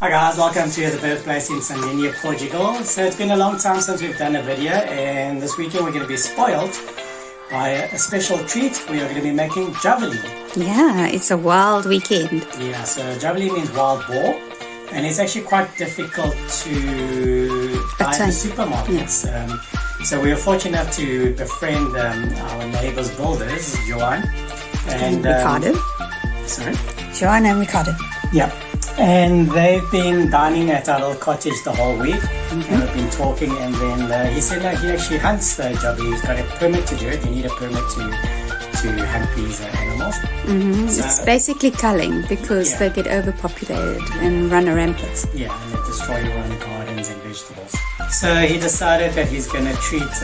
Hi guys, welcome to the birthplace in Sandinha, Portugal. So it's been a long time since we've done a video, and this weekend we're going to be spoiled by a special treat. We are going to be making JAVALI. Yeah, it's a wild weekend. Yeah, so JAVALI means wild boar, and it's actually quite difficult to buy in the supermarkets. So we were fortunate enough to befriend our neighbors builders, Joanne and Ricardo. Sorry? Joanne and Ricardo. Yeah. And they've been dining at our little cottage the whole week, and we've been talking, and then he said like he actually hunts the JAVALI. He's got a permit to do it. You need a permit to hunt these animals. So, It's basically culling because they get overpopulated and run rampant. Yeah, and they destroy your own gardens and vegetables. So he decided that he's going to treat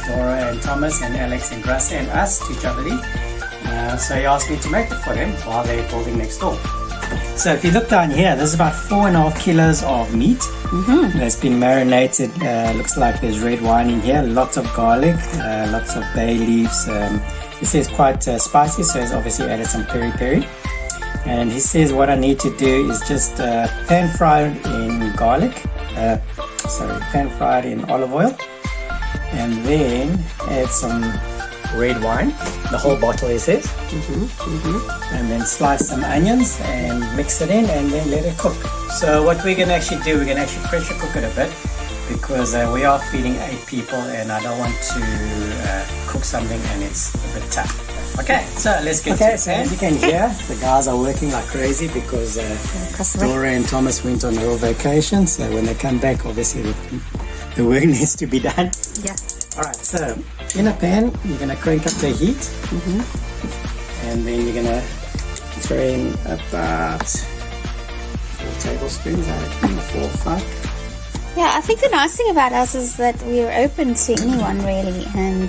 Laura and Thomas and Alex and Gracia and us to JAVALI. So he asked me to make it for them while they're building next door. So if you look down here, there's about 4.5 kilos of meat that's been marinated. Looks like there's red wine in here, lots of garlic, lots of bay leaves. This is quite spicy, so he's obviously added some peri. And he says what I need to do is just pan fried in garlic, pan fried in olive oil, and then add some red wine, the whole bottle he says, and then slice some onions and mix it in and then let it cook. So what we're going to actually do, we're going to actually pressure cook it a bit because we are feeding 8 people and I don't want to cook something and it's a bit tough. Okay, so let's get to it. So as you can hear, the guys are working like crazy because Dora and Thomas went on a little vacation, so when they come back obviously the work needs to be done. Yeah. Alright, so in a pan, you're going to crank up the heat, and then you're going to throw in about 4 tablespoons, I reckon, 4 or 5. Yeah, I think the nice thing about us is that we're open to anyone really, and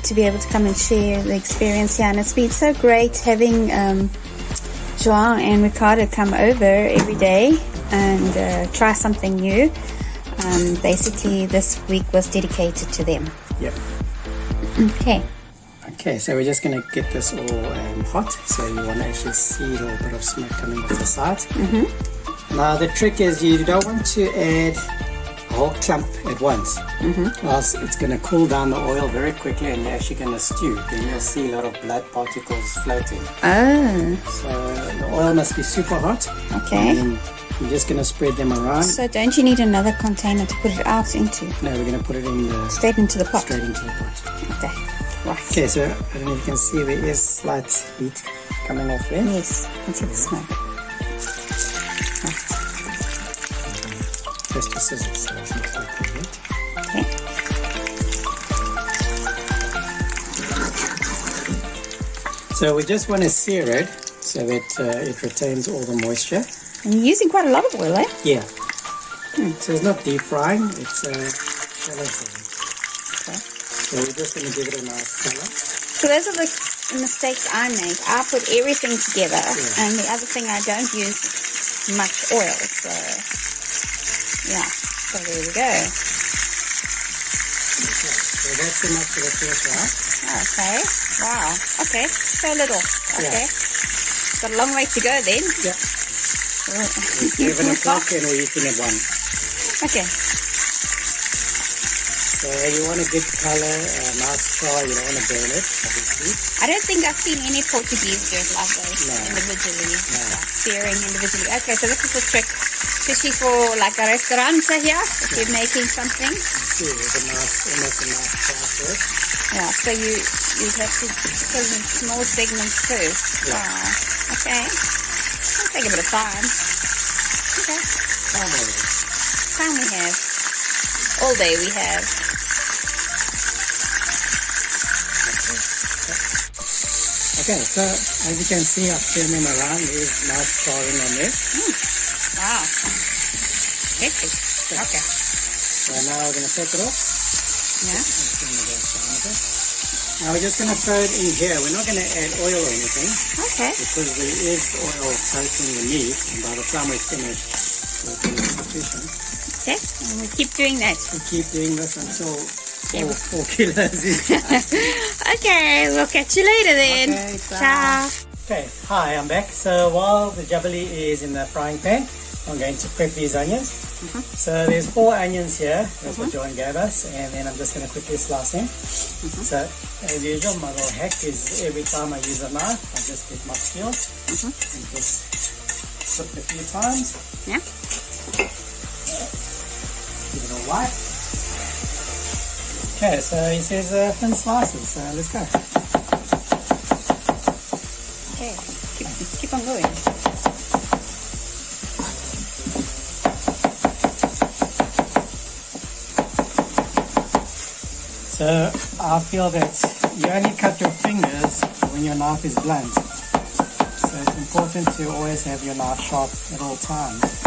to be able to come and share the experience here. And it's been so great having Joan and Ricardo come over every day and try something new. Basically this week was dedicated to them. Yep. Okay, so we're just going to get this all hot, so you want to actually see a little bit of smoke coming off the side. Now the trick is you don't want to add a whole clump at once, else it's going to cool down the oil very quickly and you're actually going to stew. Then you'll see a lot of blood particles floating. Oh. So the oil must be super hot. Okay. And you're just going to spread them around. So don't you need another container to put it out into? No, we're going to put it in straight into the pot. Straight into the pot. Okay. Right. Okay, so I don't know if you can see there is slight heat coming off there. Yes, I can see the smoke. Right. Just the scissors, so it's not like that. Okay. So we just want to sear it so that it retains all the moisture. And you're using quite a lot of oil, eh? Yeah. So it's not deep frying, it's shallow frying. Okay. So we're just going to give it a nice color. So those are the mistakes I make. I put everything together, and the other thing, I don't use much oil. So, yeah. So there we go. Okay. So that's enough for the first round. Okay. Wow. Okay. So little. Okay. Got a long way to go then. Yeah. It's 7 o'clock and we're eating at 1. Okay. So you want a good color, nice char, you don't want to burn it, obviously. I don't think I've seen any Portuguese do it like this individually, like searing individually. Okay, so this is a trick, especially for like a restaurant here, if you're making something. See, there's almost a nice char for it. Yeah, so you have to put in small segments first. Yeah. Wow. Okay. It'll take a bit of time. Okay. Time we have. All day we have. Okay, so as you can see, I've turned them around. There's nice charring on there. Wow. Hectic. Okay. So now we're going to take it off. Yeah. Now we're just going to throw it in here. We're not going to add oil or anything. Okay. Because there is oil coating the meat, and by the time we finish, it'll be sufficient. Okay, and we keep doing that. We keep doing this until 4 kilos is Okay, we'll catch you later then. Okay, ciao. Okay, hi, I'm back. So while the JAVALI is in the frying pan, I'm going to prep these onions. So there's 4 onions here. That's what Joanne gave us. And then I'm just going to quickly slice them. So as usual, my little hack is every time I use a knife, I just get my steel and just flip a few times. Yeah. Give it a wipe. Okay, so he says thin slices. So let's go. Okay, keep on going. So I feel that you only cut your fingers when your knife is blunt. So it's important to always have your knife sharp at all times.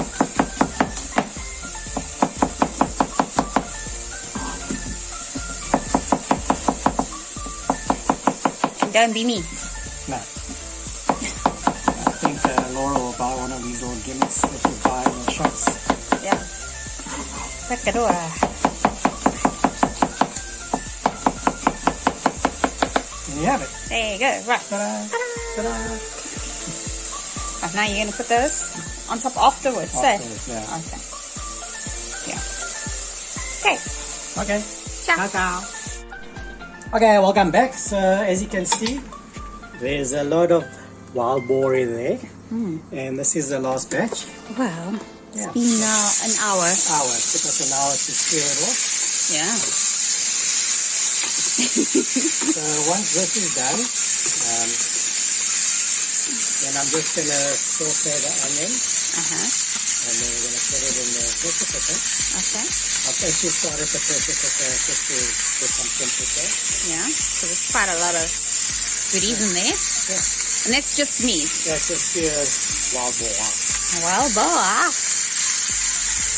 Don't be me. No. I think Laura will buy one of these little gimmicks that you buy in the shops. Yeah. Pecadora. And you have it. There you go. Right. Ta-da! Ta-da! Oh, now you're going to put those on top afterwards. Afterwards, yeah. Okay. Yeah. Okay. Okay. Ciao. Ciao. Okay, welcome back. So as you can see, there's a lot of wild boar in there. And this is the last batch. Well, it's Yeah. been now an hour. Took us an hour to stir it off. Yeah. So once this is done, then I'm just going to saute the onion. And then we're going to put it in the pressure cooker. Okay. I've actually started the pressure cooker just to get some temperature. Yeah. So there's quite a lot of goodies in there. Yeah. And that's just meat. That's just pure wild boar. Wild boar.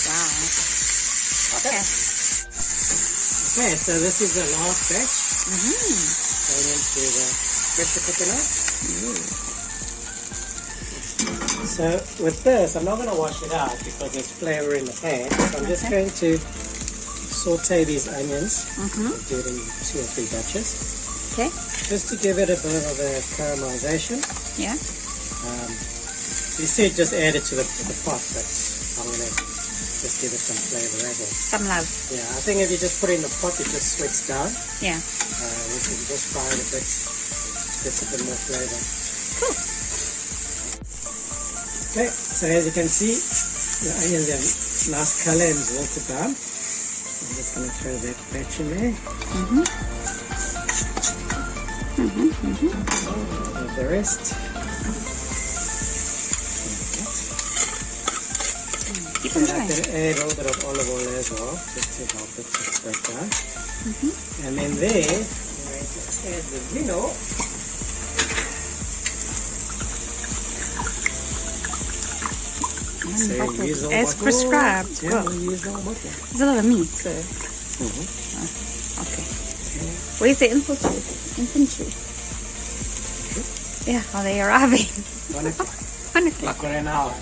Wow. Okay. Okay, so this is the last batch. Going into the pressure cooker now. So with this, I'm not going to wash it out because there's flavor in the pan. So I'm just going to saute these onions. Do it in 2 or 3 batches. Okay. Just to give it a bit of a caramelization. Yeah. You see, just add it to the pot, but I'm going to just give it some flavor as well. Some love. Yeah, I think if you just put it in the pot, it just sweats down. Yeah. We can just fry it a bit, gets a bit more flavor. Cool. Okay, so as you can see, the onions have nice color and wilted down. I'm just going to throw that batch in there. And the rest. Keep And on I going. can add a little bit of olive oil as well, just to help it to spread down. And then there, I'm going to add the vino. So you use all As bottle. prescribed. Yeah, Well, you use all bottle. there's a lot of meat, so. Okay. Where's the infantry? Yeah, are they arriving? 1 o'clock. 1 o'clock. For an hour.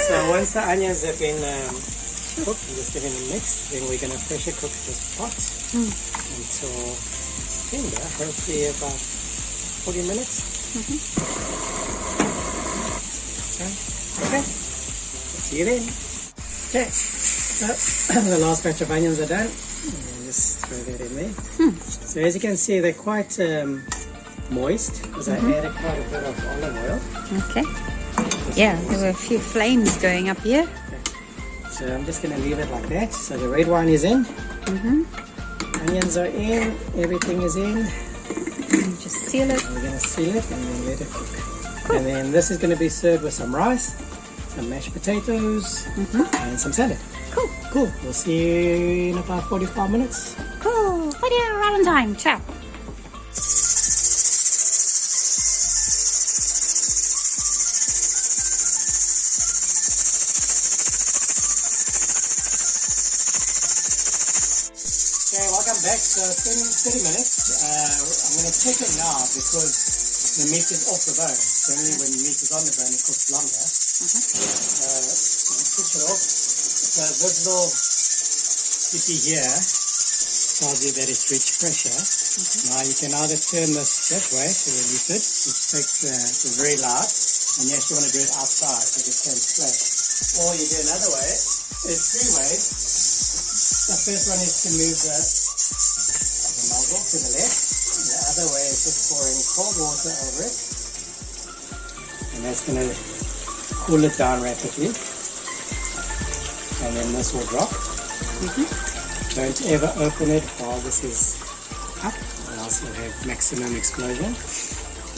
So once the onions have been cooked, you just give them a mix. Then we're going to pressure cook this pot until tender, hopefully about 40 minutes. Okay. See you then. Okay. So the last batch of onions are done. And just throw that in there. So as you can see, they're quite moist because I added quite a bit of olive oil. Okay. Yeah, there were a few flames going up here. So I'm just going to leave it like that. So the red wine is in. Onions are in. Everything is in. And just seal it. We're going to seal it and then let it cook. And then this is going to be served with some rice, some mashed potatoes, and some salad. Cool. Cool. We'll see you in about 45 minutes. Cool. Oh yeah, right on time. Ciao. Okay, welcome back. So it's been 30 minutes. I'm going to check it now because the meat is off the bone. Generally when meat is on the bone, it cooks longer. Let's switch it off. So this little sticky here tells you that it's reached pressure. Now you can either turn this that way to release it, which takes is very loud, and you actually want to do it outside because it can splash. Or you do another way. There's three ways. The first one is to move the nozzle to the left. The other way is just pouring cold water over it. And that's going to cool it down rapidly. And then this will drop. Don't ever open it while this is up, or else you'll have maximum explosion.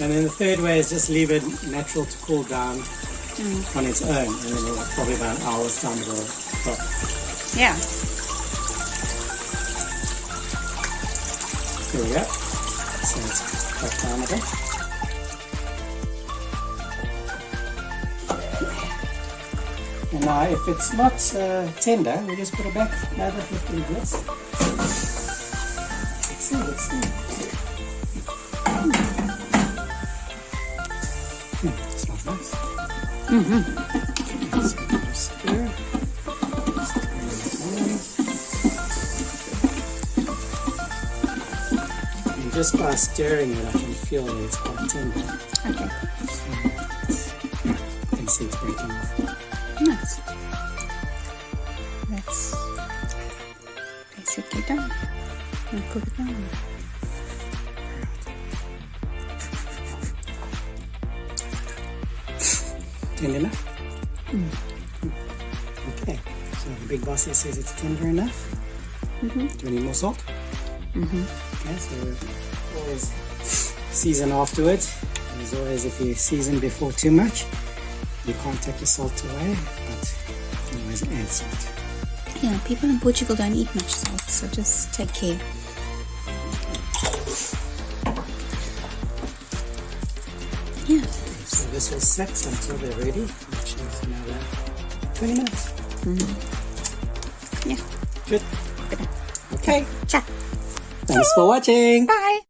And then the third way is just leave it natural to cool down on its own, and then it'll probably about an hour's time it will drop. Yeah. There we go. So it's cut down a bit. And now if it's not tender, we just put it back another 15 minutes. Let's see. Smells nice. So stir. And just by stirring it, I can feel that it's quite tender. Okay. You can see it's breaking off. Nice. That's basically done. I'll cook it down. Tender enough? Okay, so the big boss here says it's tender enough. Do you need more salt? Okay, so always season afterwards. As always, if you season before too much, you can't take the salt away, but you can always add salt. Yeah, people in Portugal don't eat much salt, so just take care. Yeah. So this will set until they're ready, which is another 20 minutes. Yeah. Good. Good. Okay. Ciao. Thanks for watching. Bye.